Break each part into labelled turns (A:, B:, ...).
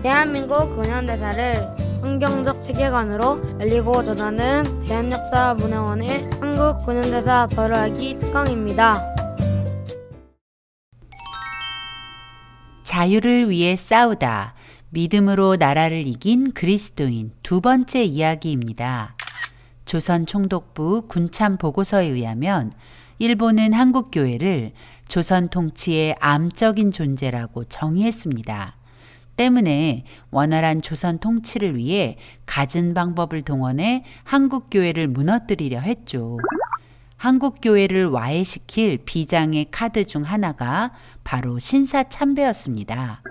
A: 대한민국 근현대사를 성경적 세계관으로 알리고 전하는 대한역사문화원의 한국 근현대사 바로알기 특강입니다.
B: 자유를 위해 싸우다. 믿음으로 나라를 이긴 그리스도인 두 번째 이야기입니다. 조선 총독부 군참 보고서에 의하면 일본은 한국교회를 조선 통치의 암적인 존재라고 정의했습니다. 때문에 원활한 조선 통치를 위해 갖은 방법을 동원해 한국교회를 무너뜨리려 했죠. 한국교회를 와해시킬 비장의 카드 중 하나가 바로 신사참배였습니다.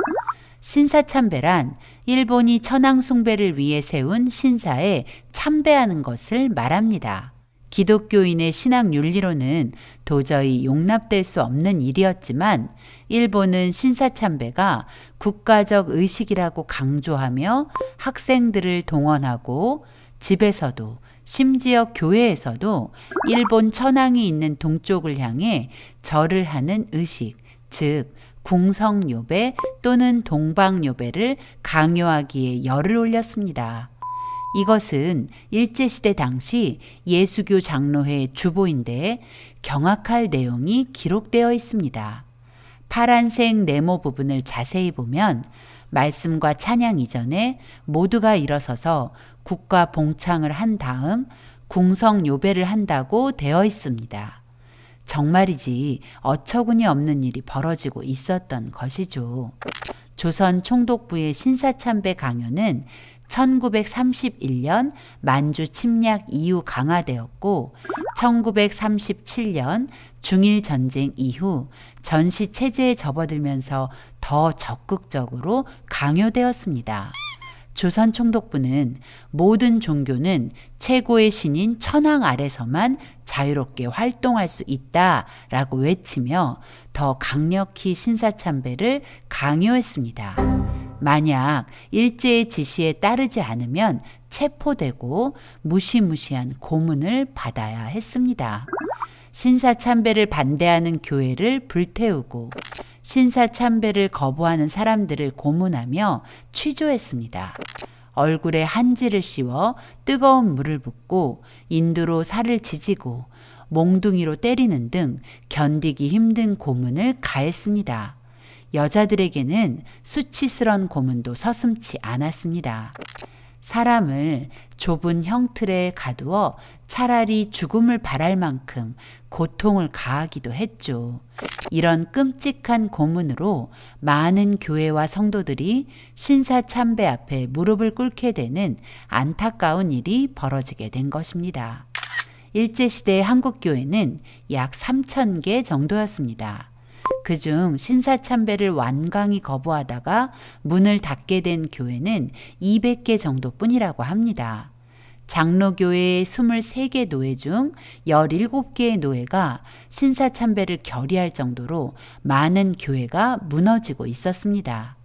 B: 신사참배란 일본이 천황숭배를 위해 세운 신사에 참배하는 것을 말합니다. 기독교인의 신앙 윤리로는 도저히 용납될 수 없는 일이었지만 일본은 신사참배가 국가적 의식이라고 강조하며 학생들을 동원하고 집에서도 심지어 교회에서도 일본 천황이 있는 동쪽을 향해 절을 하는 의식, 즉 궁성요배 또는 동방요배를 강요하기에 열을 올렸습니다. 이것은 일제시대 당시 예수교 장로회 주보인데 경악할 내용이 기록되어 있습니다. 파란색 네모 부분을 자세히 보면 말씀과 찬양 이전에 모두가 일어서서 국가 봉창을 한 다음 궁성요배를 한다고 되어 있습니다. 정말이지 어처구니 없는 일이 벌어지고 있었던 것이죠. 조선 총독부의 신사참배 강요는 1931년 만주 침략 이후 강화되었고 1937년 중일전쟁 이후 전시체제에 접어들면서 더 적극적으로 강요되었습니다. 조선 총독부는 모든 종교는 최고의 신인 천황 아래서만 자유롭게 활동할 수 있다라고 외치며 더 강력히 신사참배를 강요했습니다. 만약 일제의 지시에 따르지 않으면 체포되고 무시무시한 고문을 받아야 했습니다. 신사참배를 반대하는 교회를 불태우고 신사참배를 거부하는 사람들을 고문하며 취조했습니다. 얼굴에 한지를 씌워 뜨거운 물을 붓고 인두로 살을 지지고 몽둥이로 때리는 등 견디기 힘든 고문을 가했습니다. 여자들에게는 수치스런 고문도 서슴지 않았습니다. 사람을 좁은 형틀에 가두어 차라리 죽음을 바랄 만큼 고통을 가하기도 했죠. 이런 끔찍한 고문으로 많은 교회와 성도들이 신사참배 앞에 무릎을 꿇게 되는 안타까운 일이 벌어지게 된 것입니다. 일제시대의 한국교회는 약 3,000개 정도였습니다. 그중 신사참배를 완강히 거부하다가 문을 닫게 된 교회는 200개 정도뿐이라고 합니다. 장로교회의 23개 노회 중 17개의 노회가 신사참배를 결의할 정도로 많은 교회가 무너지고 있었습니다.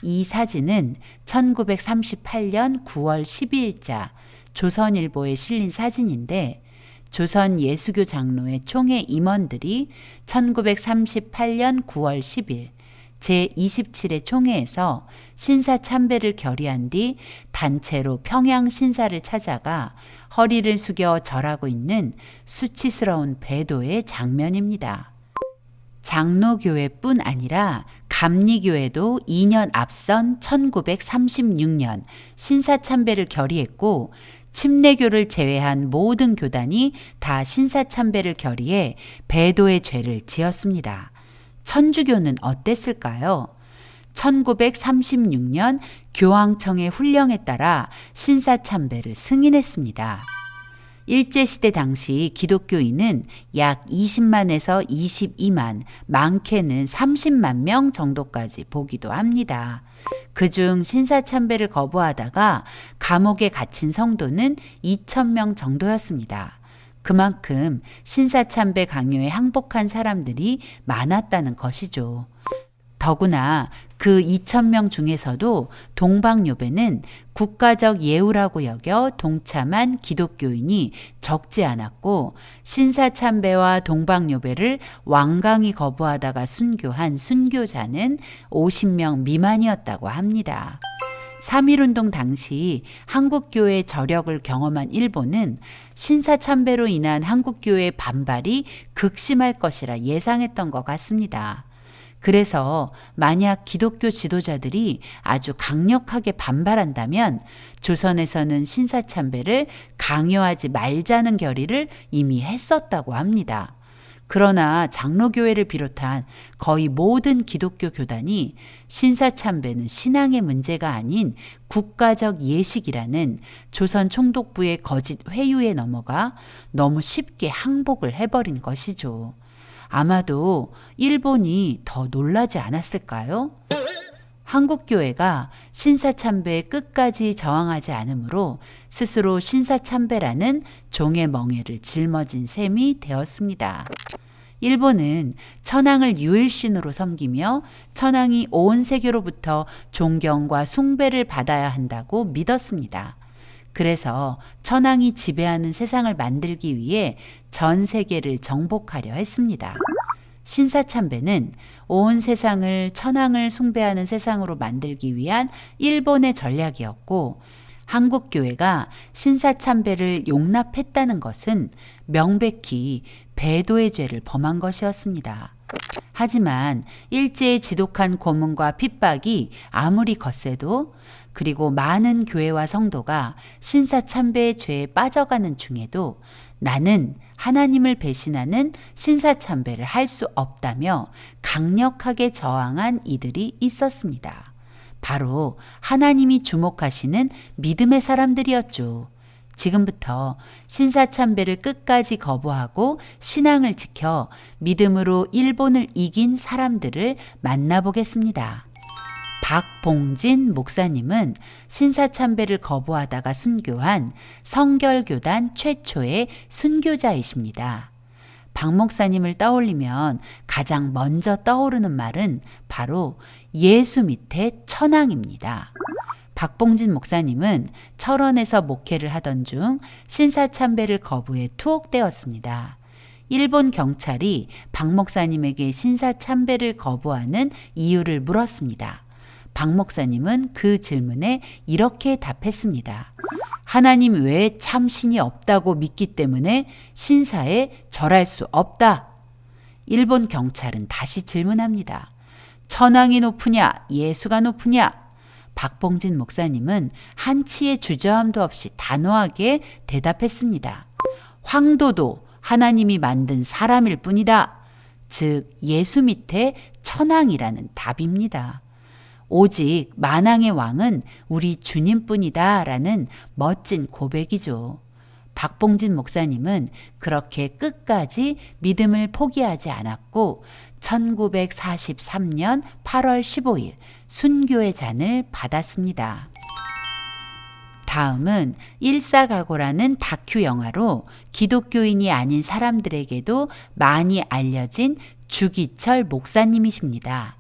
B: 이 사진은 1938년 9월 12일자 조선일보에 실린 사진인데 조선 예수교 장로회 총회 임원들이 1938년 9월 10일 제27회 총회에서 신사참배를 결의한 뒤 단체로 평양 신사를 찾아가 허리를 숙여 절하고 있는 수치스러운 배도의 장면입니다. 장로교회뿐 아니라 감리교회도 2년 앞선 1936년 신사참배를 결의했고 침례교를 제외한 모든 교단이 다 신사참배를 결의해 배도의 죄를 지었습니다. 천주교는 어땠을까요? 1936년 교황청의 훈령에 따라 신사참배를 승인했습니다. 일제시대 당시 기독교인은 약 20만에서 22만, 많게는 30만 명 정도까지 보기도 합니다. 그중 신사참배를 거부하다가 감옥에 갇힌 성도는 2,000명 정도였습니다. 그만큼 신사참배 강요에 항복한 사람들이 많았다는 것이죠. 더구나 그 2,000명 중에서도 동방요배는 국가적 예우라고 여겨 동참한 기독교인이 적지 않았고 신사참배와 동방요배를 완강히 거부하다가 순교한 순교자는 50명 미만이었다고 합니다. 3.1운동 당시 한국교회 저력을 경험한 일본은 신사참배로 인한 한국교회의 반발이 극심할 것이라 예상했던 것 같습니다. 그래서 만약 기독교 지도자들이 아주 강력하게 반발한다면 조선에서는 신사참배를 강요하지 말자는 결의를 이미 했었다고 합니다. 그러나 장로교회를 비롯한 거의 모든 기독교 교단이 신사참배는 신앙의 문제가 아닌 국가적 예식이라는 조선 총독부의 거짓 회유에 넘어가 너무 쉽게 항복을 해버린 것이죠. 아마도 일본이 더 놀라지 않았을까요? 한국교회가 신사참배에 끝까지 저항하지 않으므로 스스로 신사참배라는 종의 멍에를 짊어진 셈이 되었습니다. 일본은 천황을 유일신으로 섬기며 천황이 온 세계로부터 존경과 숭배를 받아야 한다고 믿었습니다. 그래서 천황이 지배하는 세상을 만들기 위해 전 세계를 정복하려 했습니다. 신사참배는 온 세상을 천황을 숭배하는 세상으로 만들기 위한 일본의 전략이었고, 한국교회가 신사참배를 용납했다는 것은 명백히 배도의 죄를 범한 것이었습니다. 하지만 일제의 지독한 고문과 핍박이 아무리 거세도, 그리고 많은 교회와 성도가 신사참배의 죄에 빠져가는 중에도 나는 하나님을 배신하는 신사참배를 할 수 없다며 강력하게 저항한 이들이 있었습니다. 바로 하나님이 주목하시는 믿음의 사람들이었죠. 지금부터 신사참배를 끝까지 거부하고 신앙을 지켜 믿음으로 일본을 이긴 사람들을 만나보겠습니다. 박봉진 목사님은 신사참배를 거부하다가 순교한 성결교단 최초의 순교자이십니다. 박 목사님을 떠올리면 가장 먼저 떠오르는 말은 바로 예수 밑에 천황입니다. 박봉진 목사님은 철원에서 목회를 하던 중 신사참배를 거부해 투옥되었습니다. 일본 경찰이 박 목사님에게 신사참배를 거부하는 이유를 물었습니다. 박 목사님은 그 질문에 이렇게 답했습니다. 하나님 외에 참 신이 없다고 믿기 때문에 신사에 절할 수 없다. 일본 경찰은 다시 질문합니다. 천황이 높으냐, 예수가 높으냐? 박봉진 목사님은 한치의 주저함도 없이 단호하게 대답했습니다. 황도도 하나님이 만든 사람일 뿐이다. 즉 예수 밑에 천황이라는 답입니다. 오직 만왕의 왕은 우리 주님뿐이다 라는 멋진 고백이죠. 박봉진 목사님은 그렇게 끝까지 믿음을 포기하지 않았고 1943년 8월 15일 순교의 잔을 받았습니다. 다음은 일사각오라는 다큐 영화로 기독교인이 아닌 사람들에게도 많이 알려진 주기철 목사님이십니다.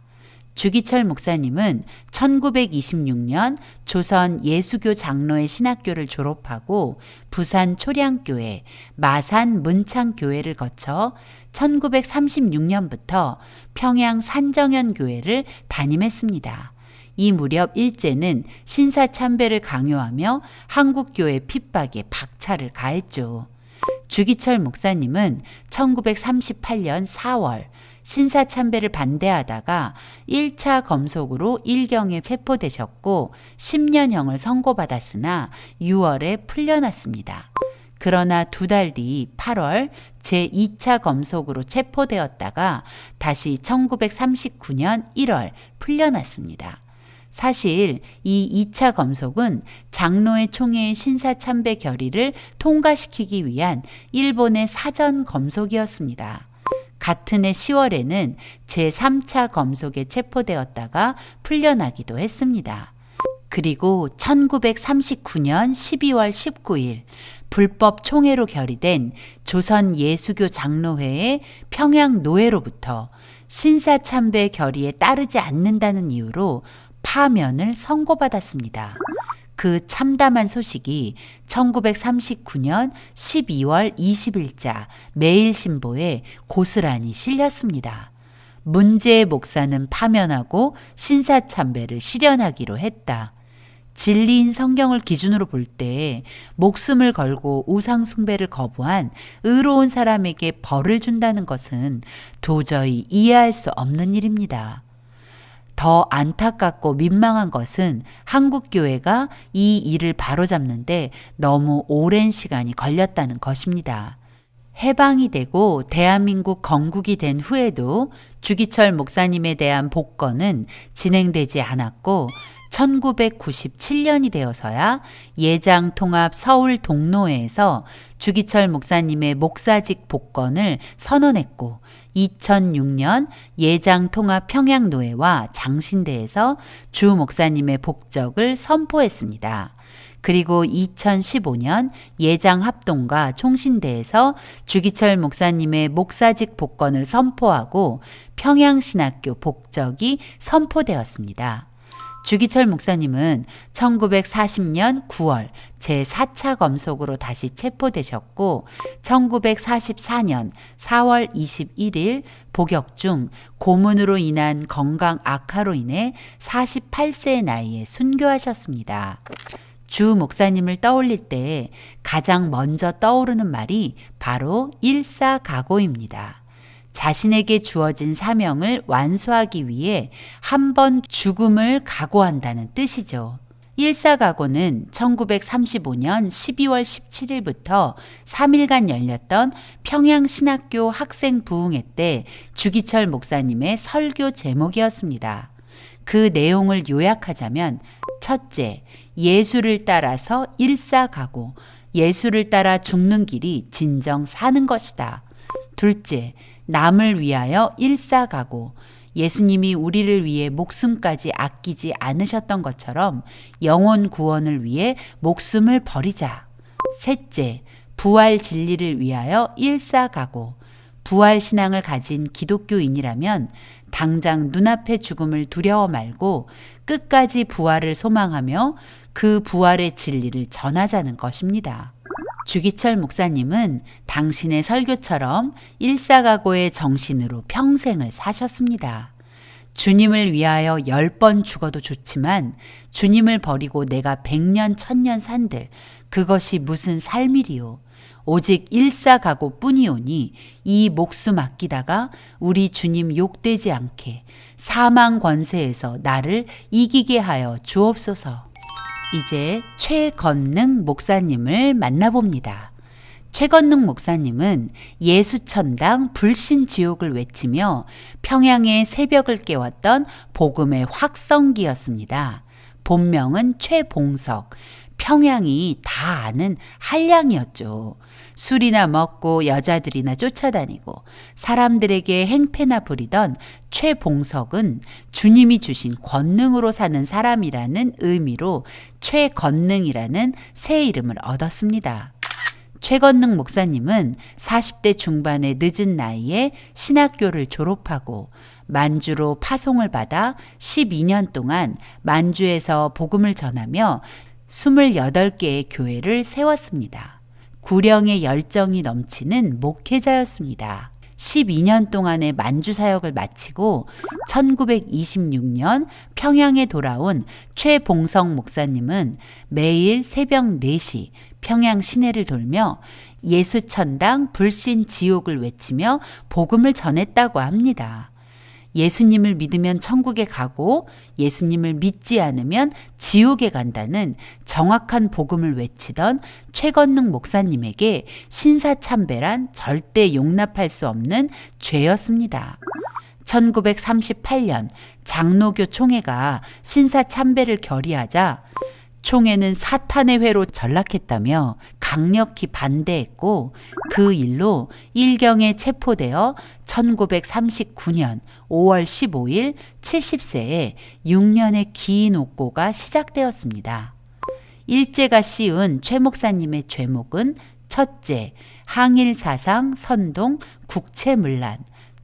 B: 주기철 목사님은 1926년 조선 예수교 장로의 신학교를 졸업하고 부산 초량교회, 마산 문창교회를 거쳐 1936년부터 평양 산정현교회를 담임했습니다. 이 무렵 일제는 신사참배를 강요하며 한국교회 핍박에 박차를 가했죠. 주기철 목사님은 1938년 4월 신사참배를 반대하다가 1차 검속으로 일경에 체포되셨고 10년형을 선고받았으나 6월에 풀려났습니다. 그러나 2달 뒤 8월 제2차 검속으로 체포되었다가 다시 1939년 1월 풀려났습니다. 사실 이 2차 검속은 장로의 총회의 신사참배 결의를 통과시키기 위한 일본의 사전 검속이었습니다. 같은 해 10월에는 제3차 검속에 체포되었다가 풀려나기도 했습니다. 그리고 1939년 12월 19일 불법 총회로 결의된 조선 예수교 장로회의 평양 노회로부터 신사참배 결의에 따르지 않는다는 이유로 파면을 선고받았습니다. 그 참담한 소식이 1939년 12월 20일자 매일신보에 고스란히 실렸습니다. 문제의 목사는 파면하고 신사참배를 실현하기로 했다. 진리인 성경을 기준으로 볼 때 목숨을 걸고 우상 숭배를 거부한 의로운 사람에게 벌을 준다는 것은 도저히 이해할 수 없는 일입니다. 더 안타깝고 민망한 것은 한국교회가 이 일을 바로잡는데 너무 오랜 시간이 걸렸다는 것입니다. 해방이 되고 대한민국 건국이 된 후에도 주기철 목사님에 대한 복권은 진행되지 않았고 1997년이 되어서야 예장통합 서울 동로회에서 주기철 목사님의 목사직 복권을 선언했고 2006년 예장통합 평양노회와 장신대에서 주 목사님의 복적을 선포했습니다. 그리고 2015년 예장합동과 총신대에서 주기철 목사님의 목사직 복권을 선포하고 평양신학교 복적이 선포되었습니다. 주기철 목사님은 1940년 9월 제4차 검속으로 다시 체포되셨고 1944년 4월 21일 복역 중 고문으로 인한 건강 악화로 인해 48세의 나이에 순교하셨습니다. 주 목사님을 떠올릴 때 가장 먼저 떠오르는 말이 바로 일사각오입니다. 자신에게 주어진 사명을 완수하기 위해 한 번 죽음을 각오한다는 뜻이죠. 일사각오는 1935년 12월 17일부터 3일간 열렸던 평양신학교 학생 부흥회 때 주기철 목사님의 설교 제목이었습니다. 그 내용을 요약하자면 첫째, 예수를 따라서 일사각오, 예수를 따라 죽는 길이 진정 사는 것이다. 둘째, 남을 위하여 일사각오, 예수님이 우리를 위해 목숨까지 아끼지 않으셨던 것처럼 영혼 구원을 위해 목숨을 버리자. 셋째, 부활 진리를 위하여 일사각오, 부활 신앙을 가진 기독교인이라면 당장 눈앞의 죽음을 두려워 말고 끝까지 부활을 소망하며 그 부활의 진리를 전하자는 것입니다. 주기철 목사님은 당신의 설교처럼 일사각오의 정신으로 평생을 사셨습니다. 주님을 위하여 10번 죽어도 좋지만 주님을 버리고 내가 100년, 1000년 산들 그것이 무슨 삶이리요. 오직 일사각오 뿐이오니 이 목숨 아끼다가 우리 주님 욕되지 않게 사망 권세에서 나를 이기게 하여 주옵소서. 이제 최건능 목사님을 만나봅니다. 최건능 목사님은 예수천당 불신지옥을 외치며 평양의 새벽을 깨웠던 복음의 확성기였습니다. 본명은 최봉석, 평양이 다 아는 한량이었죠. 술이나 먹고 여자들이나 쫓아다니고 사람들에게 행패나 부리던 최봉석은 주님이 주신 권능으로 사는 사람이라는 의미로 최건능이라는 새 이름을 얻었습니다. 최건능 목사님은 40대 중반의 늦은 나이에 신학교를 졸업하고 만주로 파송을 받아 12년 동안 만주에서 복음을 전하며 28개의 교회를 세웠습니다. 구령의 열정이 넘치는 목회자였습니다. 12년 동안의 만주 사역을 마치고 1926년 평양에 돌아온 최봉성 목사님은 매일 새벽 4시 평양 시내를 돌며 예수천당 불신지옥을 외치며 복음을 전했다고 합니다. 예수님을 믿으면 천국에 가고 예수님을 믿지 않으면 지옥에 간다는 정확한 복음을 외치던 최건능 목사님에게 신사참배란 절대 용납할 수 없는 죄였습니다. 1938년 장로교 총회가 신사참배를 결의하자 총회는 사탄의 회로 전락했다며 강력히 반대했고 그 일로 일경에 체포되어 1939년 5월 15일 70세에 6년의 긴 옥고가 시작되었습니다. 일제가 씌운 최 목사님의 죄목은 첫째, 항일사상 선동 국채문란,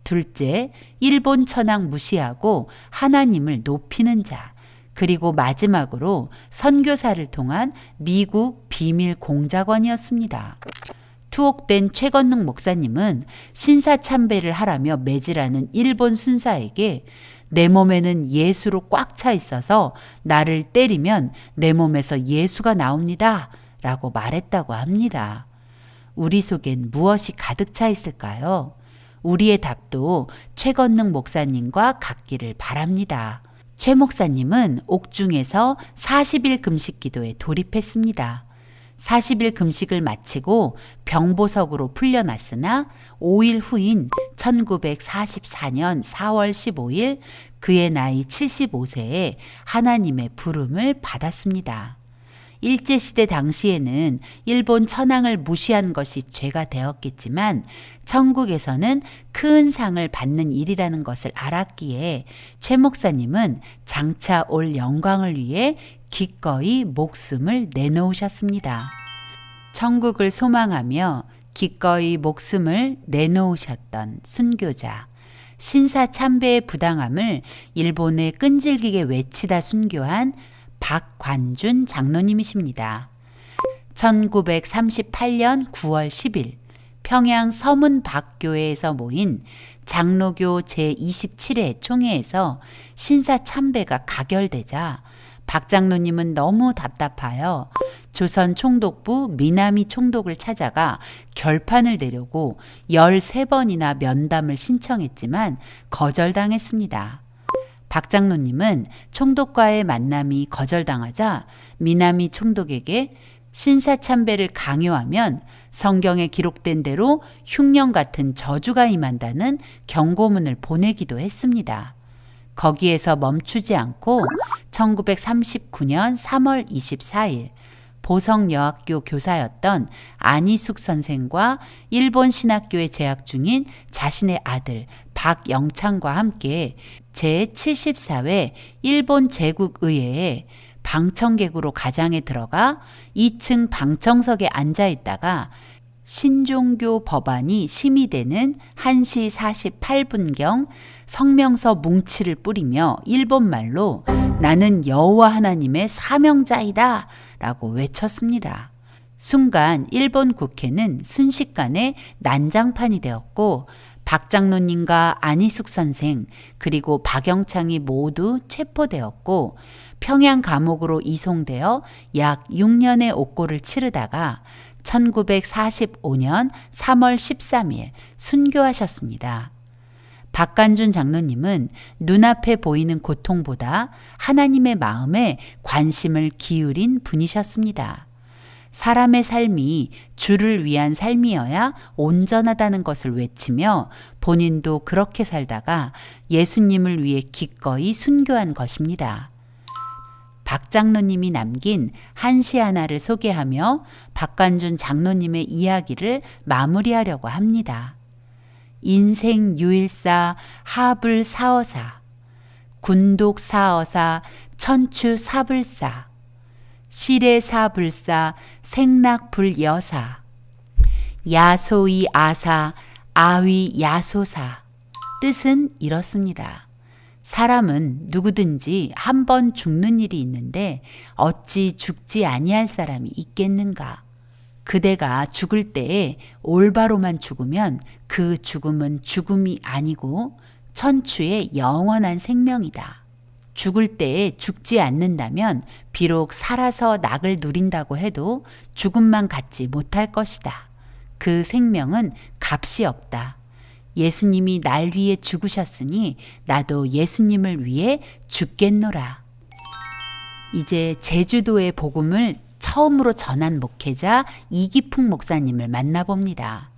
B: 둘째, 일본 천황 무시하고 하나님을 높이는 자, 그리고 마지막으로 선교사를 통한 미국 비밀 공작원이었습니다. 투옥된 최건능 목사님은 신사참배를 하라며 매질하는 일본 순사에게 내 몸에는 예수로 꽉 차 있어서 나를 때리면 내 몸에서 예수가 나옵니다. 라고 말했다고 합니다. 우리 속엔 무엇이 가득 차 있을까요? 우리의 답도 최건능 목사님과 같기를 바랍니다. 최 목사님은 옥중에서 40일 금식 기도에 돌입했습니다. 40일 금식을 마치고 병보석으로 풀려났으나 5일 후인 1944년 4월 15일 그의 나이 75세에 하나님의 부름을 받았습니다. 일제시대 당시에는 일본 천황을 무시한 것이 죄가 되었겠지만 천국에서는 큰 상을 받는 일이라는 것을 알았기에 최 목사님은 장차 올 영광을 위해 기꺼이 목숨을 내놓으셨습니다. 천국을 소망하며 기꺼이 목숨을 내놓으셨던 순교자, 신사참배의 부당함을 일본에 끈질기게 외치다 순교한 박관준 장로님이십니다. 1938년 9월 10일 평양 서문박교회에서 모인 장로교 제27회 총회에서 신사참배가 가결되자 박 장로님은 너무 답답하여 조선 총독부 미나미 총독을 찾아가 결판을 내려고 13번이나 면담을 신청했지만 거절당했습니다. 박 장로님은 총독과의 만남이 거절당하자 미나미 총독에게 신사참배를 강요하면 성경에 기록된 대로 흉년 같은 저주가 임한다는 경고문을 보내기도 했습니다. 거기에서 멈추지 않고 1939년 3월 24일 보성여학교 교사였던 안희숙 선생과 일본 신학교에 재학 중인 자신의 아들 박영창과 함께 제74회 일본 제국의회에 방청객으로 가장에 들어가 2층 방청석에 앉아 있다가 신종교 법안이 심의되는 1시 48분경 성명서 뭉치를 뿌리며 일본말로 나는 여호와 하나님의 사명자이다 라고 외쳤습니다. 순간 일본 국회는 순식간에 난장판이 되었고 박 장로님과 안희숙 선생 그리고 박영창이 모두 체포되었고 평양 감옥으로 이송되어 약 6년의 옥고를 치르다가 1945년 3월 13일 순교하셨습니다. 박관준 장로님은 눈앞에 보이는 고통보다 하나님의 마음에 관심을 기울인 분이셨습니다. 사람의 삶이 주를 위한 삶이어야 온전하다는 것을 외치며 본인도 그렇게 살다가 예수님을 위해 기꺼이 순교한 것입니다. 박 장로님이 남긴 한시 하나를 소개하며 박관준 장로님의 이야기를 마무리하려고 합니다. 인생 유일사 하불 사어사 군독 사어사 천추 사불사 시래 사불사 생락 불여사 야소이 아사 아위 야소사 뜻은 이렇습니다. 사람은 누구든지 한 번 죽는 일이 있는데 어찌 죽지 아니할 사람이 있겠는가? 그대가 죽을 때에 올바로만 죽으면 그 죽음은 죽음이 아니고 천추의 영원한 생명이다. 죽을 때에 죽지 않는다면 비록 살아서 낙을 누린다고 해도 죽음만 갖지 못할 것이다. 그 생명은 값이 없다. 예수님이 날 위해 죽으셨으니 나도 예수님을 위해 죽겠노라. 이제 제주도의 복음을 처음으로 전한 목회자 이기풍 목사님을 만나봅니다.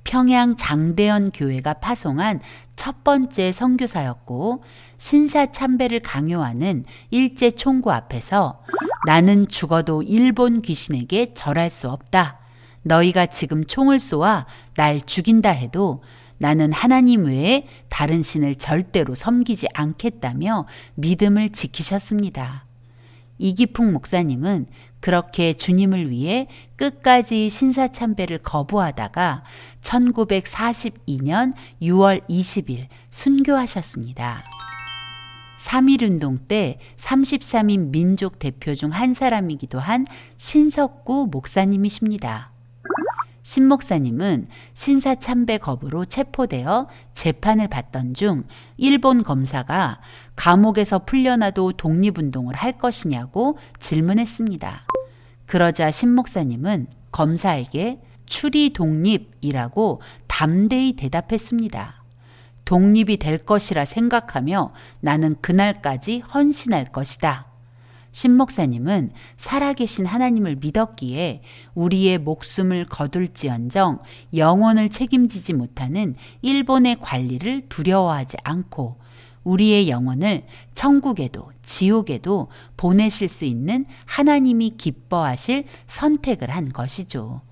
B: 평양 장대현 교회가 파송한 첫 번째 선교사였고 신사참배를 강요하는 일제 총구 앞에서 나는 죽어도 일본 귀신에게 절할 수 없다. 너희가 지금 총을 쏘아 날 죽인다 해도 나는 하나님 외에 다른 신을 절대로 섬기지 않겠다며 믿음을 지키셨습니다. 이기풍 목사님은 그렇게 주님을 위해 끝까지 신사참배를 거부하다가 1942년 6월 20일 순교하셨습니다. 3.1운동 때 33인 민족 대표 중 한 사람이기도 한 신석구 목사님이십니다. 신 목사님은 신사참배 거부로 체포되어 재판을 받던 중 일본 검사가 감옥에서 풀려나도 독립운동을 할 것이냐고 질문했습니다. 그러자 신 목사님은 검사에게 추리 독립이라고 담대히 대답했습니다. 독립이 될 것이라 생각하며 나는 그날까지 헌신할 것이다. 신 목사님은 살아계신 하나님을 믿었기에 우리의 목숨을 거둘지언정 영혼을 책임지지 못하는 일본의 관리를 두려워하지 않고 우리의 영혼을 천국에도 지옥에도 보내실 수 있는 하나님이 기뻐하실 선택을 한 것이죠.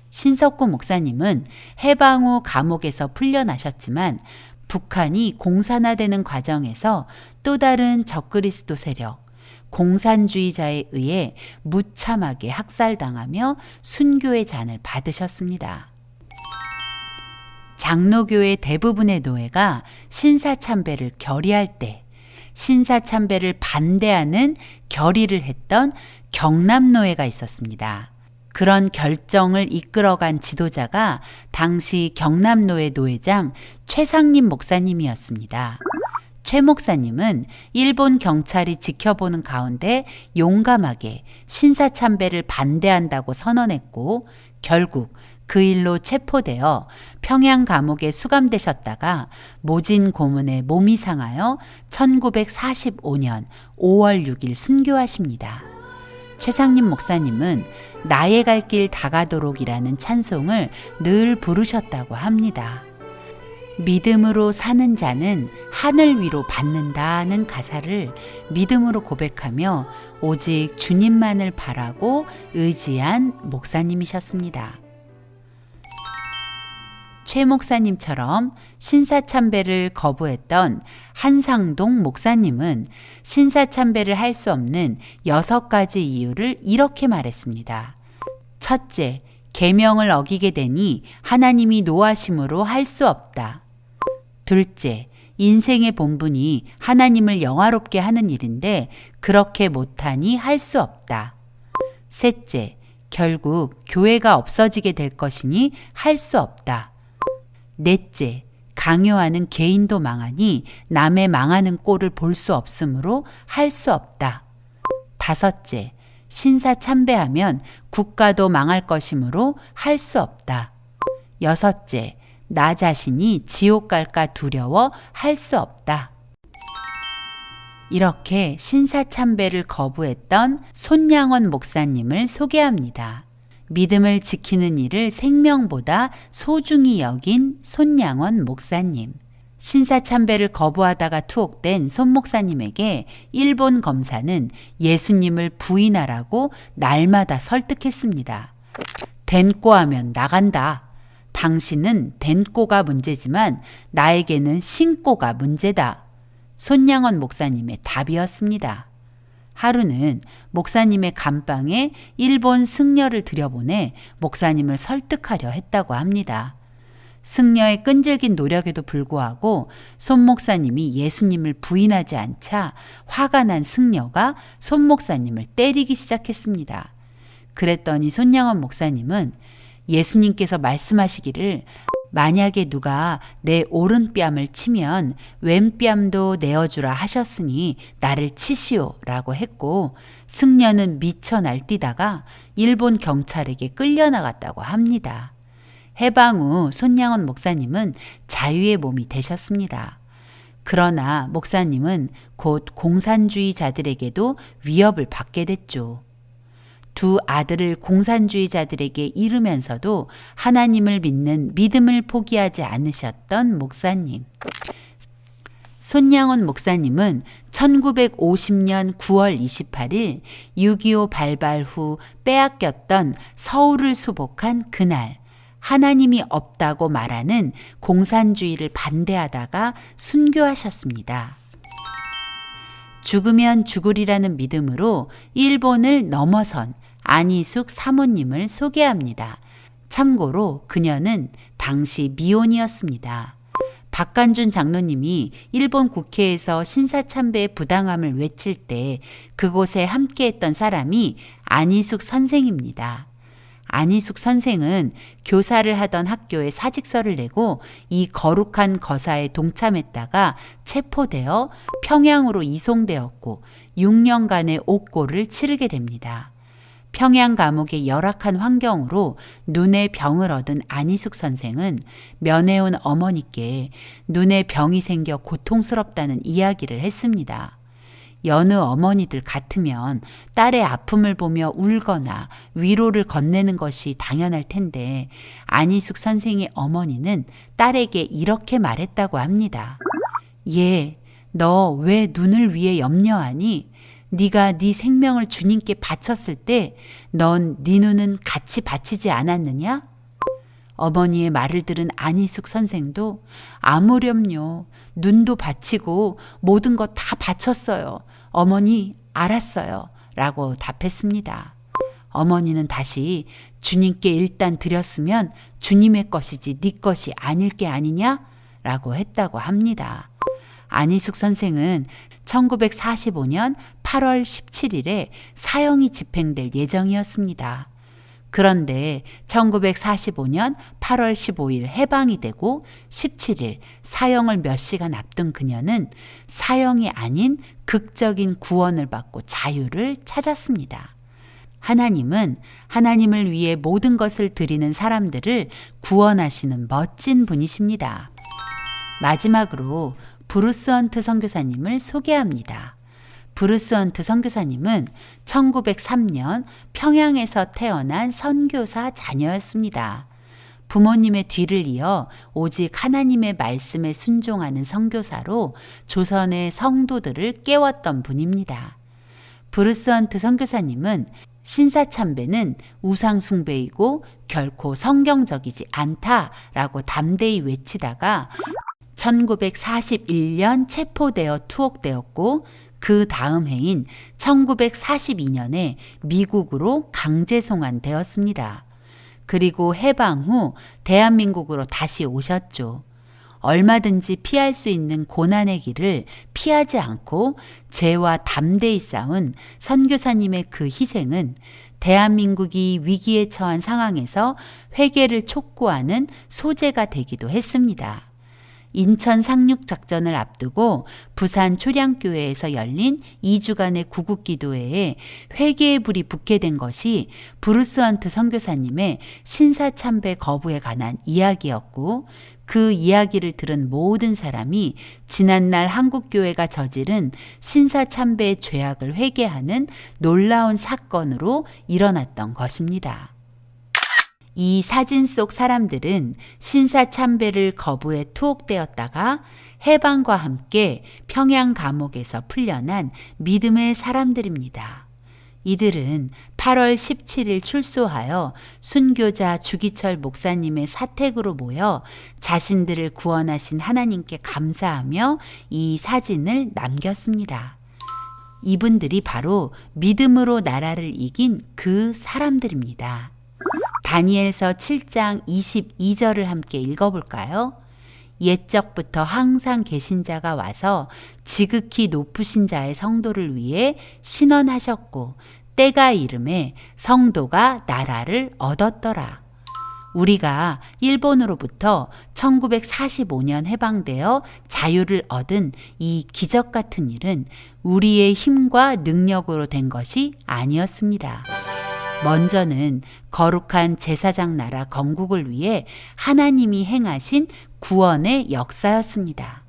B: 신석구 목사님은 해방 후 감옥에서 풀려나셨지만 북한이 공산화되는 과정에서 또 다른 적그리스도 세력, 공산주의자에 의해 무참하게 학살당하며 순교의 잔을 받으셨습니다. 장로교의 대부분의 노예가 신사참배를 결의할 때 신사참배를 반대하는 결의를 했던 경남노예가 있었습니다. 그런 결정을 이끌어간 지도자가 당시 경남노예 노회장 최상림 목사님이었습니다. 최 목사님은 일본 경찰이 지켜보는 가운데 용감하게 신사참배를 반대한다고 선언했고 결국 그 일로 체포되어 평양 감옥에 수감되셨다가 모진 고문에 몸이 상하여 1945년 5월 6일 순교하십니다. 최상림 목사님은 나의 갈 길 다가도록이라는 찬송을 늘 부르셨다고 합니다. 믿음으로 사는 자는 하늘 위로 받는다는 가사를 믿음으로 고백하며 오직 주님만을 바라고 의지한 목사님이셨습니다. 최 목사님처럼 신사참배를 거부했던 한상동 목사님은 신사참배를 할 수 없는 6가지 이유를 이렇게 말했습니다. 첫째, 계명을 어기게 되니 하나님이 노하심으로 할 수 없다. 둘째, 인생의 본분이 하나님을 영화롭게 하는 일인데 그렇게 못하니 할 수 없다. 셋째, 결국 교회가 없어지게 될 것이니 할 수 없다. 넷째, 강요하는 개인도 망하니 남의 망하는 꼴을 볼 수 없으므로 할 수 없다. 다섯째, 신사참배하면 국가도 망할 것이므로 할 수 없다. 여섯째, 나 자신이 지옥 갈까 두려워 할 수 없다. 이렇게 신사참배를 거부했던 손양원 목사님을 소개합니다. 믿음을 지키는 일을 생명보다 소중히 여긴 손양원 목사님. 신사참배를 거부하다가 투옥된 손 목사님에게 일본 검사는 예수님을 부인하라고 날마다 설득했습니다. 덴꼬하면 나간다. 당신은 덴꼬가 문제지만 나에게는 신꼬가 문제다. 손양원 목사님의 답이었습니다. 하루는 목사님의 감방에 일본 승려를 들여보내 목사님을 설득하려 했다고 합니다. 승려의 끈질긴 노력에도 불구하고 손 목사님이 예수님을 부인하지 않자 화가 난 승려가 손 목사님을 때리기 시작했습니다. 그랬더니 손양원 목사님은 예수님께서 말씀하시기를 만약에 누가 내 오른뺨을 치면 왼뺨도 내어주라 하셨으니 나를 치시오 라고 했고 승려는 미쳐 날뛰다가 일본 경찰에게 끌려나갔다고 합니다. 해방 후 손양원 목사님은 자유의 몸이 되셨습니다. 그러나 목사님은 곧 공산주의자들에게도 위협을 받게 됐죠. 두 아들을 공산주의자들에게 잃으면서도 하나님을 믿는 믿음을 포기하지 않으셨던 목사님. 손양원 목사님은 1950년 9월 28일 6.25 발발 후 빼앗겼던 서울을 수복한 그날 하나님이 없다고 말하는 공산주의를 반대하다가 순교하셨습니다. 죽으면 죽으리라는 믿음으로 일본을 넘어선 안희숙 사모님을 소개합니다. 참고로 그녀는 당시 미혼이었습니다. 박간준 장로님이 일본 국회에서 신사참배의 부당함을 외칠 때 그곳에 함께했던 사람이 안희숙 선생입니다. 안희숙 선생은 교사를 하던 학교에 사직서를 내고 이 거룩한 거사에 동참했다가 체포되어 평양으로 이송되었고 6년간의 옥고를 치르게 됩니다. 평양 감옥의 열악한 환경으로 눈의 병을 얻은 안희숙 선생은 면회온 어머니께 눈에 병이 생겨 고통스럽다는 이야기를 했습니다. 여느 어머니들 같으면 딸의 아픔을 보며 울거나 위로를 건네는 것이 당연할 텐데 안희숙 선생의 어머니는 딸에게 이렇게 말했다고 합니다. 얘, 너 왜 눈을 위해 염려하니? 네가 네 생명을 주님께 바쳤을 때 넌 네 눈은 같이 바치지 않았느냐? 어머니의 말을 들은 안희숙 선생도 아무렴요. 눈도 바치고 모든 것 다 바쳤어요. 어머니 알았어요. 라고 답했습니다. 어머니는 다시 주님께 일단 드렸으면 주님의 것이지 네 것이 아닐 게 아니냐? 라고 했다고 합니다. 안희숙 선생은 1945년 8월 17일에 사형이 집행될 예정이었습니다. 그런데 1945년 8월 15일 해방이 되고 17일 사형을 몇 시간 앞둔 그녀는 사형이 아닌 극적인 구원을 받고 자유를 찾았습니다. 하나님은 하나님을 위해 모든 것을 드리는 사람들을 구원하시는 멋진 분이십니다. 마지막으로 브루스 헌트 선교사님을 소개합니다. 브루스 헌트 선교사님은 1903년 평양에서 태어난 선교사 자녀였습니다. 부모님의 뒤를 이어 오직 하나님의 말씀에 순종하는 선교사로 조선의 성도들을 깨웠던 분입니다. 브루스 헌트 선교사님은 신사참배는 우상숭배이고 결코 성경적이지 않다라고 담대히 외치다가 1941년 체포되어 투옥되었고 그 다음 해인 1942년에 미국으로 강제 송환되었습니다. 그리고 해방 후 대한민국으로 다시 오셨죠. 얼마든지 피할 수 있는 고난의 길을 피하지 않고 죄와 담대히 싸운 선교사님의 그 희생은 대한민국이 위기에 처한 상황에서 회개를 촉구하는 소재가 되기도 했습니다. 인천 상륙작전을 앞두고 부산 초량교회에서 열린 2주간의 구국기도회에 회개의 불이 붙게 된 것이 브루스 헌트 선교사님의 신사참배 거부에 관한 이야기였고 그 이야기를 들은 모든 사람이 지난날 한국교회가 저지른 신사참배의 죄악을 회개하는 놀라운 사건으로 일어났던 것입니다. 이 사진 속 사람들은 신사참배를 거부해 투옥되었다가 해방과 함께 평양 감옥에서 풀려난 믿음의 사람들입니다. 이들은 8월 17일 출소하여 순교자 주기철 목사님의 사택으로 모여 자신들을 구원하신 하나님께 감사하며 이 사진을 남겼습니다. 이분들이 바로 믿음으로 나라를 이긴 그 사람들입니다. 다니엘서 7장 22절을 함께 읽어볼까요? 옛적부터 항상 계신 자가 와서 지극히 높으신 자의 성도를 위해 신원하셨고 때가 이름에 성도가 나라를 얻었더라. 우리가 일본으로부터 1945년 해방되어 자유를 얻은 이 기적 같은 일은 우리의 힘과 능력으로 된 것이 아니었습니다. 먼저는 거룩한 제사장 나라 건국을 위해 하나님이 행하신 구원의 역사였습니다.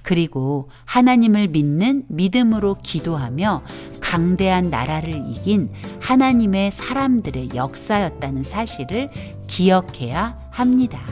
B: 그리고 하나님을 믿는 믿음으로 기도하며 강대한 나라를 이긴 하나님의 사람들의 역사였다는 사실을 기억해야 합니다.